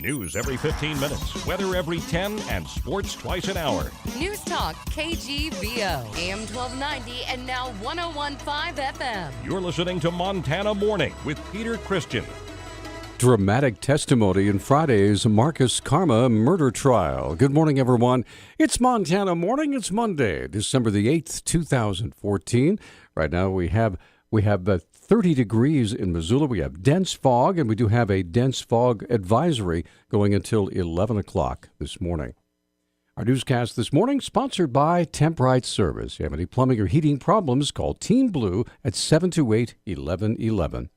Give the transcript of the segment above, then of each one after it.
News every 15 minutes, weather every 10, and sports twice an hour. Newstalk, KGVO, AM 1290 and now 101.5 FM. You're listening to Montana Morning with Peter Christian. Dramatic testimony in Friday's Marcus Karma murder trial. Good morning, everyone. It's Montana Morning. It's Monday, December the 8th, 2014. Right now we have 30 degrees in Missoula. We have dense fog, and we do have a dense fog advisory going until 11 o'clock this morning. Our newscast this morning sponsored by Temp-Right Service. If you have any plumbing or heating problems, call Team Blue at 728-1111.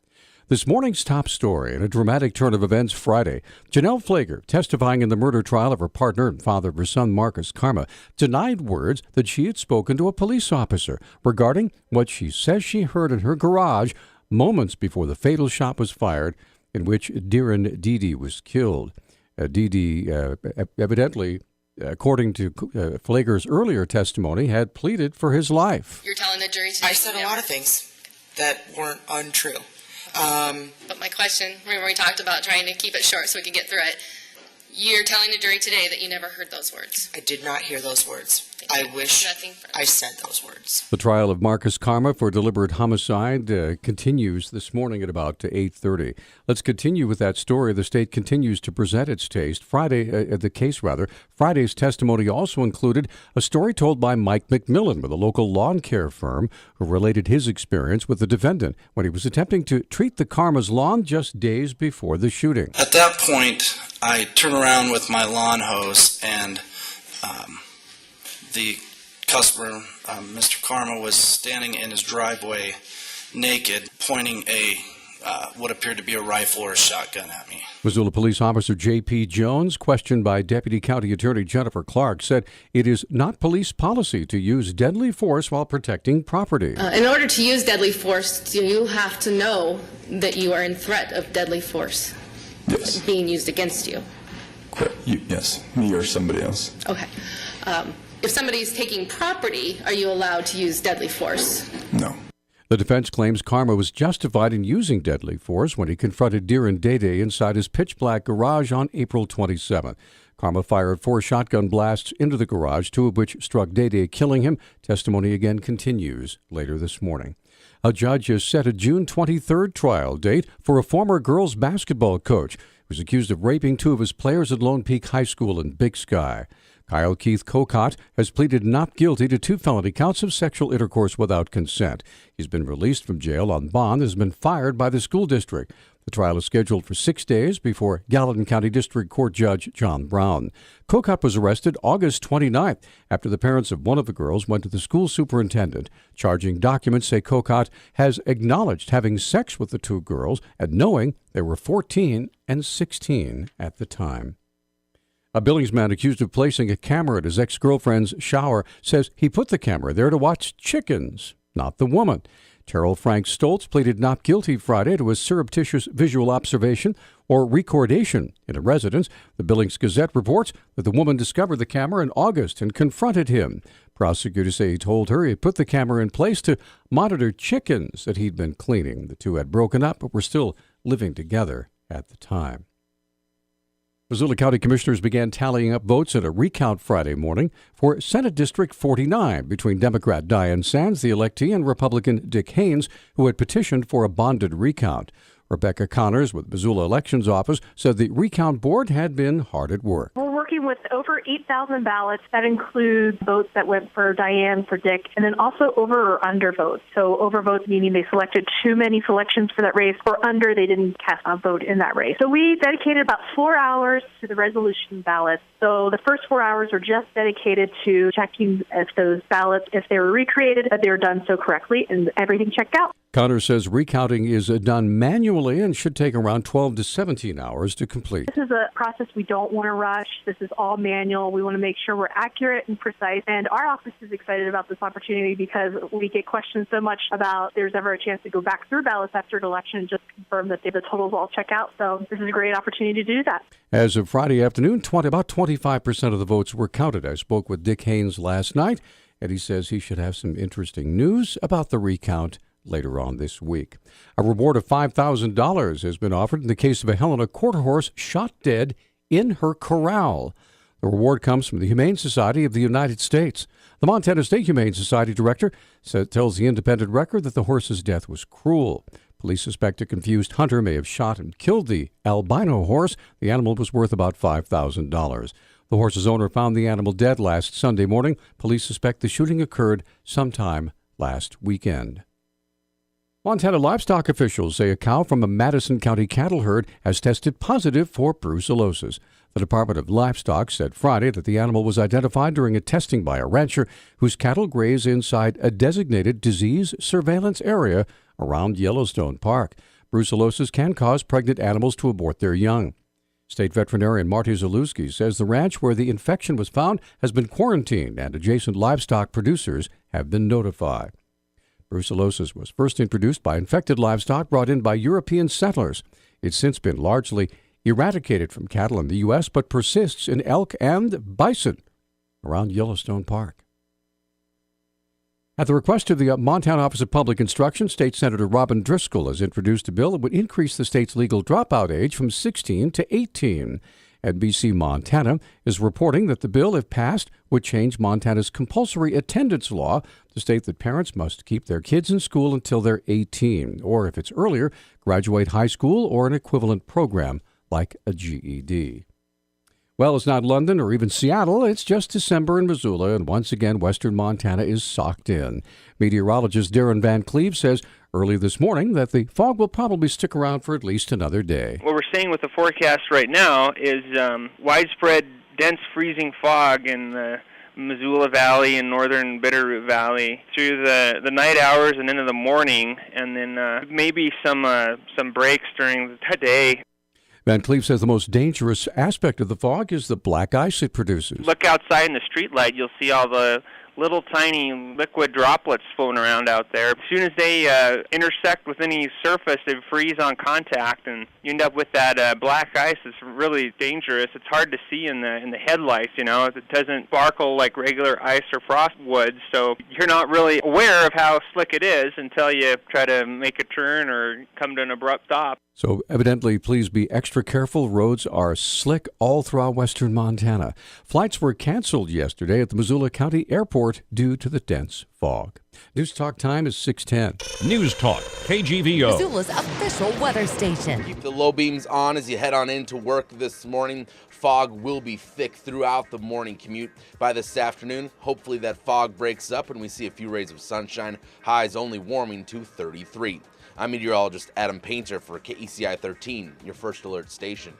This morning's top story in a dramatic turn of events Friday. Janelle Flager, testifying in the murder trial of her partner and father of her son Marcus Karma, denied words that she had spoken to a police officer regarding what she says she heard in her garage moments before the fatal shot was fired in which Darren Dede was killed. Dede evidently, according to Flager's earlier testimony, had pleaded for his life. You're telling the jury today? I said a lot of things that weren't untrue. But my question, remember we talked about trying to keep it short so we could get through it. You're telling the jury today that you never heard those words. I did not hear those words. I wish I said those words. The trial of Marcus Karma for deliberate homicide continues this morning at about 8:30. Let's continue with that story. The state continues to present its case. Friday's testimony also included a story told by Mike McMillan with a local lawn care firm who related his experience with the defendant when he was attempting to treat the Karma's lawn just days before the shooting. At that point, I turn around with my lawn hose, and the customer, Mr. Karma, was standing in his driveway naked, pointing what appeared to be a rifle or a shotgun at me. Missoula Police Officer J.P. Jones, questioned by Deputy County Attorney Jennifer Clark, said it is not police policy to use deadly force while protecting property. In order to use deadly force, you have to know that you are in threat of deadly force. Yes. Being used against you. Yes, me or somebody else. Okay. If somebody's taking property, are you allowed to use deadly force? No. The defense claims Karma was justified in using deadly force when he confronted Darren Dede inside his pitch-black garage on April 27th. Karma fired 4 shotgun blasts into the garage, 2 of which struck Dede, killing him. Testimony again continues later this morning. A judge has set a June 23rd trial date for a former girls basketball coach who was accused of raping 2 of his players at Lone Peak High School in Big Sky. Kyle Keith Kokot has pleaded not guilty to 2 felony counts of sexual intercourse without consent. He's been released from jail on bond and has been fired by the school district. The trial is scheduled for 6 days before Gallatin County District Court Judge John Brown. Kokot was arrested August 29th after the parents of one of the girls went to the school superintendent. Charging documents say Kokot has acknowledged having sex with the 2 girls and knowing they were 14 and 16 at the time. A Billings man accused of placing a camera at his ex-girlfriend's shower says he put the camera there to watch chickens, not the woman. Terrell Frank Stoltz pleaded not guilty Friday to a surreptitious visual observation or recordation in a residence. The Billings Gazette reports that the woman discovered the camera in August and confronted him. Prosecutors say he told her he put the camera in place to monitor chickens that he'd been cleaning. The 2 had broken up but were still living together at the time. Missoula County Commissioners began tallying up votes in a recount Friday morning for Senate District 49 between Democrat Diane Sands, the electee, and Republican Dick Haynes, who had petitioned for a bonded recount. Rebecca Connors with Missoula Elections Office said the recount board had been hard at work. We're working with over 8,000 ballots. That includes votes that went for Diane, for Dick, and then also over or under votes. So over votes meaning they selected too many selections for that race, or under they didn't cast a vote in that race. So we dedicated about 4 hours to the resolution ballots. So the first 4 hours were just dedicated to checking if those ballots, if they were recreated, that they were done so correctly, and everything checked out. Connor says recounting is done manually and should take around 12 to 17 hours to complete. This is a process we don't want to rush. This is all manual. We want to make sure we're accurate and precise. And our office is excited about this opportunity because we get questioned so much about there's ever a chance to go back through ballots after an election and just confirm that the totals all check out. So this is a great opportunity to do that. As of Friday afternoon, about 25% of the votes were counted. I spoke with Dick Haynes last night, and he says he should have some interesting news about the recount later on this week. A reward of $5,000 has been offered in the case of a Helena quarter horse shot dead in her corral. The reward comes from the Humane Society of the United States. The Montana State Humane Society director tells the Independent Record that the horse's death was cruel. Police suspect a confused hunter may have shot and killed the albino horse. The animal was worth about $5,000. The horse's owner found the animal dead last Sunday morning. Police suspect the shooting occurred sometime last weekend. Montana livestock officials say a cow from a Madison County cattle herd has tested positive for brucellosis. The Department of Livestock said Friday that the animal was identified during a testing by a rancher whose cattle graze inside a designated disease surveillance area around Yellowstone Park. Brucellosis can cause pregnant animals to abort their young. State veterinarian Marty Zalewski says the ranch where the infection was found has been quarantined and adjacent livestock producers have been notified. Brucellosis was first introduced by infected livestock brought in by European settlers. It's since been largely eradicated from cattle in the U.S., but persists in elk and bison around Yellowstone Park. At the request of the Montana Office of Public Instruction, State Senator Robin Driscoll has introduced a bill that would increase the state's legal dropout age from 16 to 18. NBC Montana is reporting that the bill, if passed, would change Montana's compulsory attendance law to state that parents must keep their kids in school until they're 18, or if it's earlier, graduate high school or an equivalent program like a GED. Well, it's not London or even Seattle. It's just December in Missoula, and once again, western Montana is socked in. Meteorologist Darren Van Cleve says early this morning that the fog will probably stick around for at least another day. What we're seeing with the forecast right now is widespread dense freezing fog in the Missoula Valley and northern Bitterroot Valley through the night hours and into the morning, and then maybe some breaks during the day. Van Cleve says the most dangerous aspect of the fog is the black ice it produces. Look outside in the streetlight, you'll see all the little tiny liquid droplets floating around out there. As soon as they intersect with any surface, they freeze on contact, and you end up with that black ice. It's really dangerous. It's hard to see in the headlights, you know. It doesn't sparkle like regular ice or frost would, so you're not really aware of how slick it is until you try to make a turn or come to an abrupt stop. So evidently, please be extra careful. Roads are slick all throughout western Montana. Flights were canceled yesterday at the Missoula County Airport due to the dense fog. Newstalk time is 6:10. Newstalk, KGVO. Missoula's official weather station. Keep the low beams on as you head on into work this morning. Fog will be thick throughout the morning commute. By this afternoon, hopefully that fog breaks up and we see a few rays of sunshine. Highs only warming to 33. I'm meteorologist Adam Painter for KECI 13, your first alert station.